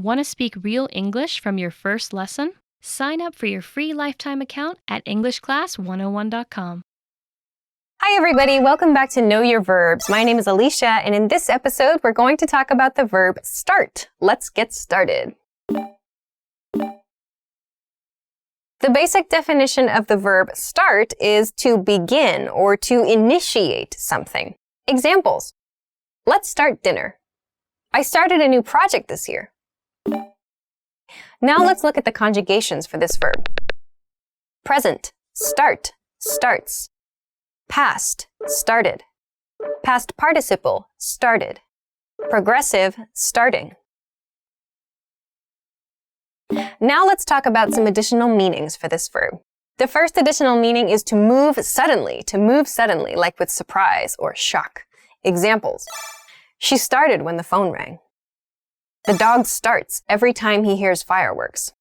Want to speak real English from your first lesson? Sign up for your free lifetime account at EnglishClass101.com. Hi everybody, welcome back to Know Your Verbs. My name is Alicia, and in this episode, we're going to talk about the verb start. Let's get started. The basic definition of the verb start is to begin or to initiate something. Examples. Let's start dinner. I started a new project this year. Now let's look at the conjugations for this verb. Present, start, starts. Past, started. Past participle, started. Progressive, starting. Now let's talk about some additional meanings for this verb. The first additional meaning is to move suddenly, like with surprise or shock. Examples. She started when the phone rang. The dog starts every time he hears fireworks.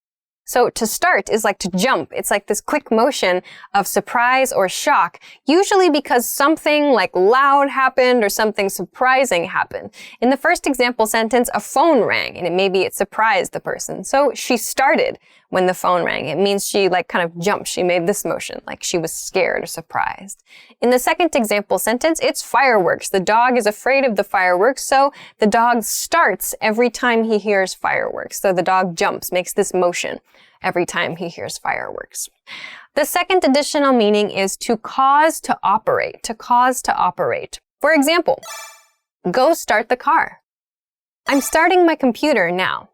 So to start is like to jump. It's like this quick motion of surprise or shock, usually because something like loud happened or something surprising happened. In the first example sentence, a phone rang, and maybe it surprised the person. So she started when the phone rang. It means she kind of jumped. She made this motion, like she was scared or surprised. In the second example sentence, it's fireworks. The dog is afraid of the fireworks, so the dog starts every time he hears fireworks. So the dog jumps, makes this motion every time he hears fireworks. The second additional meaning is to cause to operate, For example, go start the car. I'm starting my computer now.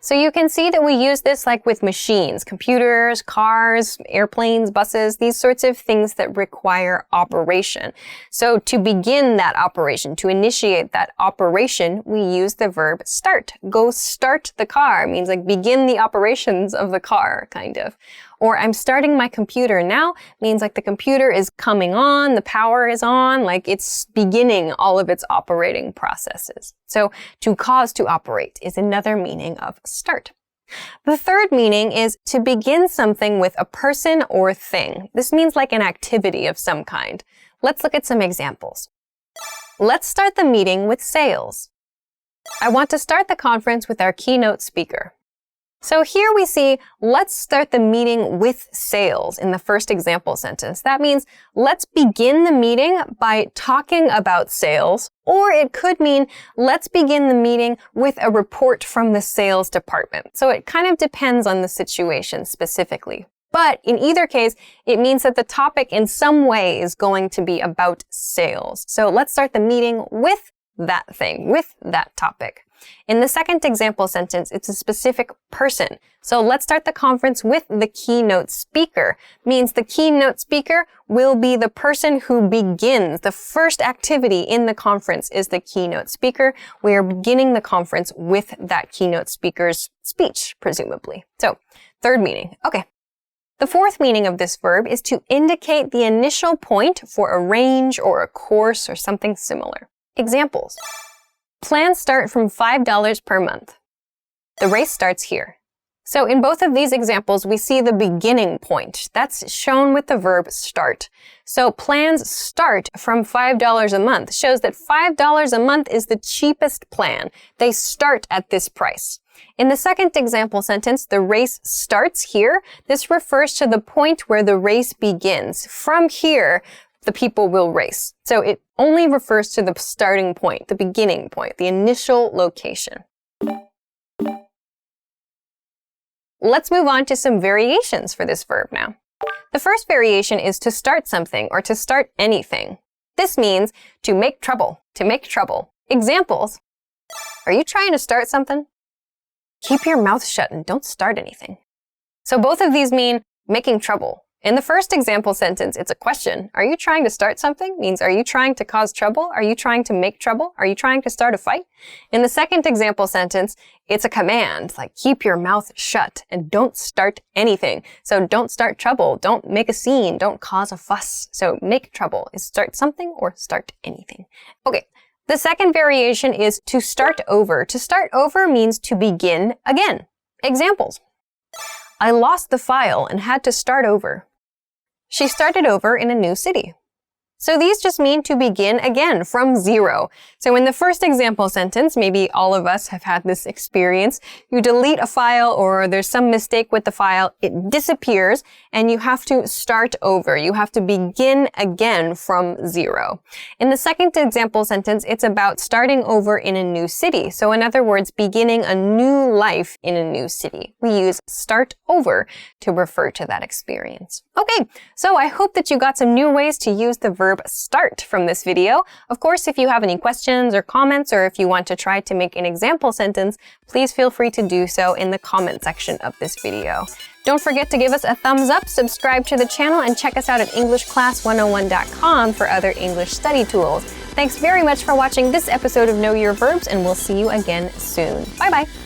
So you can see that we use this like with machines, computers, cars, airplanes, buses, these sorts of things that require operation. So to begin that operation, to initiate that operation, we use the verb start. Go start the car means like begin the operations of the car, kind of. Or I'm starting my computer now means like the computer is coming on, the power is on, like it's beginning all of its operating processes. So to cause to operate is another meaning of start. The third meaning is to begin something with a person or thing. This means like an activity of some kind. Let's look at some examples. Let's start the meeting with sales. I want to start the conference with our keynote speaker. So here we see, let's start the meeting with sales in the first example sentence. That means let's begin the meeting by talking about sales, or it could mean let's begin the meeting with a report from the sales department. So it kind of depends on the situation specifically. But in either case, it means that the topic in some way is going to be about sales. So let's start the meeting with that thing, with that topic. In the second example sentence, it's a specific person. So let's start the conference with the keynote speaker. Means the keynote speaker will be the person who begins. The first activity in the conference is the keynote speaker. We are beginning the conference with that keynote speaker's speech, presumably. So, third meaning. Okay. The fourth meaning of this verb is to indicate the initial point for a range or a course or something similar. Examples. Plans start from $5 per month. The race starts here. So in both of these examples, we see the beginning point. That's shown with the verb start. So plans start from $5 a month shows that $5 a month is the cheapest plan. They start at this price. In the second example sentence, the race starts here. This refers to the point where the race begins. From here, the people will race. So it only refers to the starting point, the beginning point, the initial location. Let's move on to some variations for this verb now. The first variation is to start something or to start anything. This means to make trouble, Examples. Are you trying to start something? Keep your mouth shut and don't start anything. So both of these mean making trouble. In the first example sentence, it's a question. Are you trying to start something? Means, are you trying to cause trouble? Are you trying to make trouble? Are you trying to start a fight? In the second example sentence, it's a command, like keep your mouth shut and don't start anything. So don't start trouble, don't make a scene, don't cause a fuss. So make trouble is start something or start anything. Okay. The second variation is to start over. To start over means to begin again. Examples. I lost the file and had to start over. She started over in a new city. So these just mean to begin again from zero. So in the first example sentence, maybe all of us have had this experience. You delete a file or there's some mistake with the file, it disappears, and you have to start over. You have to begin again from zero. In the second example sentence, it's about starting over in a new city. So in other words, beginning a new life in a new city. We use start over to refer to that experience. Okay, so I hope that you got some new ways to use the verb start from this video. Of course, if you have any questions or comments, or if you want to try to make an example sentence, please feel free to do so in the comment section of this video. Don't forget to give us a thumbs up, subscribe to the channel, and check us out at EnglishClass101.com for other English study tools. Thanks very much for watching this episode of Know Your Verbs, and we'll see you again soon. Bye-bye!